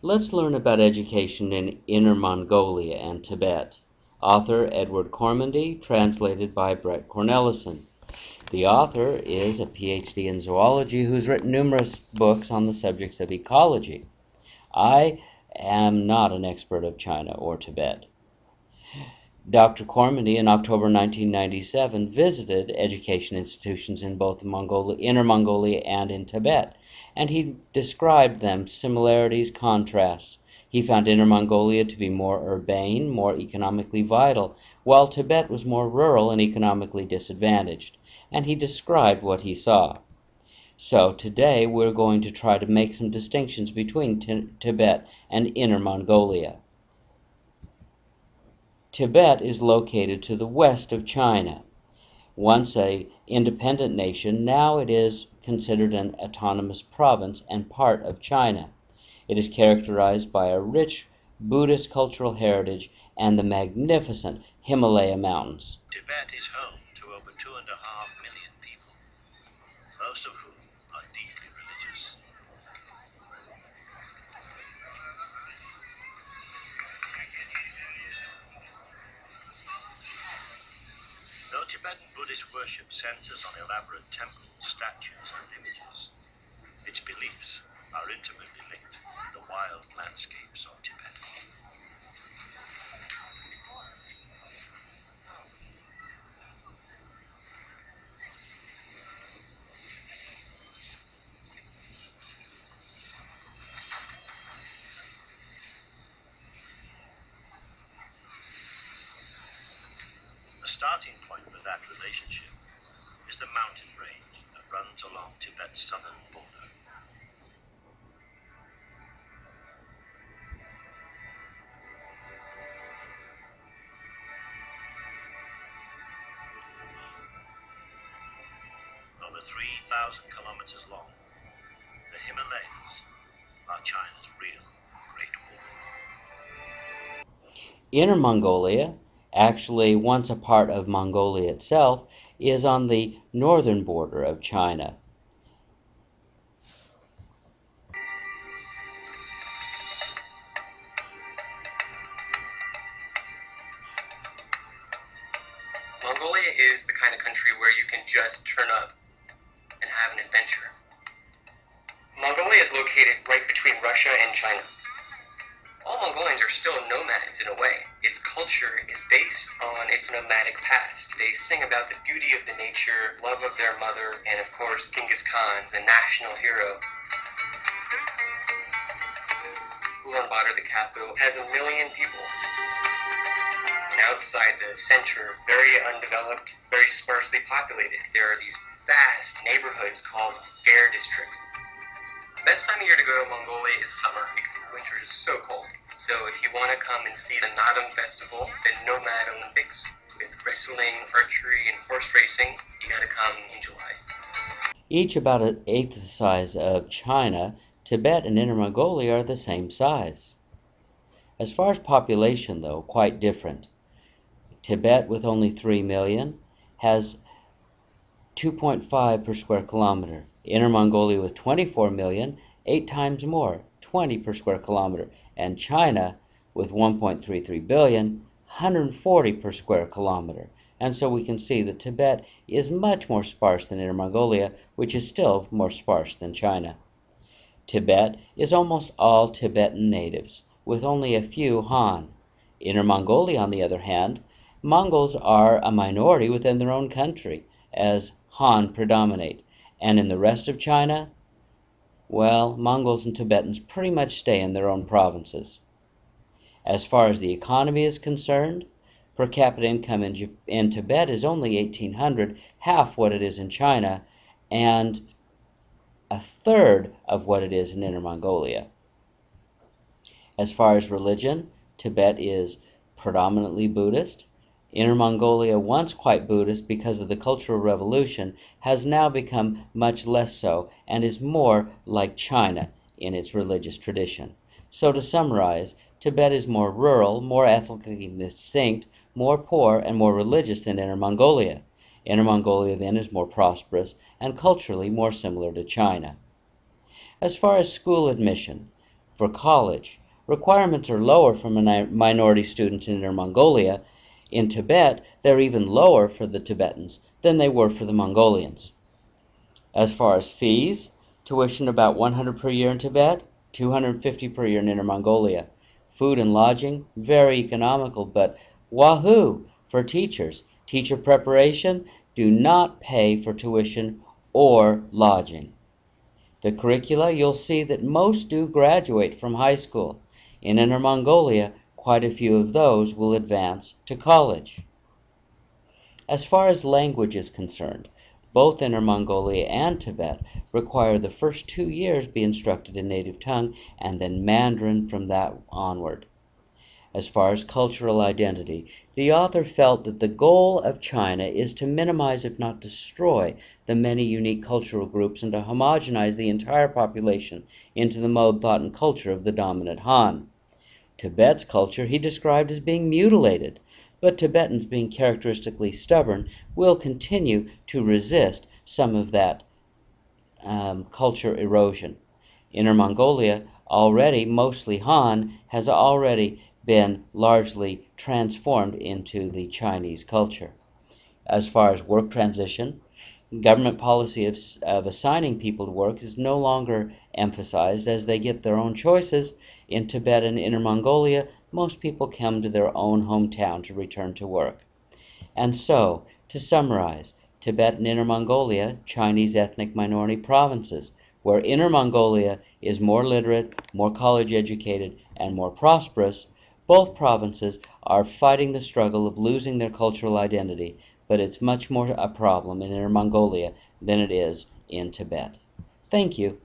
Let's learn about education in Inner Mongolia and Tibet. Author Edward Kormondy, translated by Brett Cornelison. The author is a PhD in zoology who's written numerous books on the subjects of ecology. I am not an expert of China or Tibet. Dr. Kormondy in October 1997 visited education institutions in both Inner Mongolia and in Tibet, and he described them similarities, contrasts. He found Inner Mongolia to be more urbane, more economically vital, while Tibet was more rural and economically disadvantaged, and he described what he saw. So today we're going to try to make some distinctions between Tibet and Inner Mongolia. Tibet is located to the west of China. Once an independent nation, now it is considered an autonomous province and part of China. It is characterized by a rich Buddhist cultural heritage and the magnificent Himalaya mountains. Tibet is home to over 2.5 million people, most of whom are deeply religious. Though Tibetan Buddhist worship centers on elaborate temples, statues, and images, its beliefs are intimately linked with the wild landscapes of Tibet. The starting point for that relationship is the mountain range that runs along Tibet's southern border. Over 3,000 kilometers long, the Himalayas are China's real Great Wall. Inner Mongolia, actually once a part of Mongolia itself, is on the northern border of China. Mongolia is the kind of country where you can just turn up and have an adventure. Mongolia is located right between Russia and China. All Mongolians are still nomads in a way. Its culture is based on its nomadic past. They sing about the beauty of the nature, love of their mother, and of course Genghis Khan, the national hero. Ulaanbaatar, the capital, has 1 million people. And outside the center, very undeveloped, very sparsely populated, there are these vast neighborhoods called Gare districts. The best time of year to go to Mongolia is summer because the winter is so cold. So if you want to come and see the Nadam Festival, the Nomad Olympics, with wrestling, archery, and horse racing, you gotta come in July. Each about an eighth the size of China, Tibet and Inner Mongolia are the same size. As far as population, though, quite different. Tibet, with only 3 million, has 2.5 per square kilometer. Inner Mongolia, with 24 million, 8 times more, 20 per square kilometer. And China, with 1.33 billion, 140 per square kilometer. And so we can see that Tibet is much more sparse than Inner Mongolia, which is still more sparse than China. Tibet is almost all Tibetan natives, with only a few Han. Inner Mongolia, on the other hand, Mongols are a minority within their own country, as Han predominate. And in the rest of China, well, Mongols and Tibetans pretty much stay in their own provinces. As far as the economy is concerned, per capita income in Tibet is only 1,800, half what it is in China, and a third of what it is in Inner Mongolia. As far as religion, Tibet is predominantly Buddhist. Inner Mongolia, once quite Buddhist because of the Cultural Revolution, has now become much less so and is more like China in its religious tradition. So to summarize, Tibet is more rural, more ethnically distinct, more poor, and more religious than Inner Mongolia. Inner Mongolia then is more prosperous and culturally more similar to China. As far as school admission, for college. Requirements are lower for minority students in Inner Mongolia. In Tibet, they're even lower for the Tibetans than they were for the Mongolians. As far as fees, tuition about $100 per year in Tibet, $250 per year in Inner Mongolia. Food and lodging, very economical, but wahoo for teachers. Teacher preparation, do not pay for tuition or lodging. The curricula, you'll see that most do graduate from high school. In Inner Mongolia, quite a few of those will advance to college. As far as language is concerned, both Inner Mongolia and Tibet require the first 2 years be instructed in native tongue and then Mandarin from that onward. As far as cultural identity, the author felt that the goal of China is to minimize, if not destroy, the many unique cultural groups and to homogenize the entire population into the mode, thought, and culture of the dominant Han. Tibet's culture he described as being mutilated, but Tibetans, being characteristically stubborn, will continue to resist some of that culture erosion. Inner Mongolia, already mostly Han, has already been largely transformed into the Chinese culture. As far as work transition, government policy of assigning people to work is no longer emphasized as they get their own choices. In Tibet and Inner Mongolia, most people come to their own hometown to return to work. And so, to summarize, Tibet and Inner Mongolia, Chinese ethnic minority provinces, where Inner Mongolia is more literate, more college educated, and more prosperous, both provinces are fighting the struggle of losing their cultural identity, but it's much more a problem in Inner Mongolia than it is in Tibet. Thank you.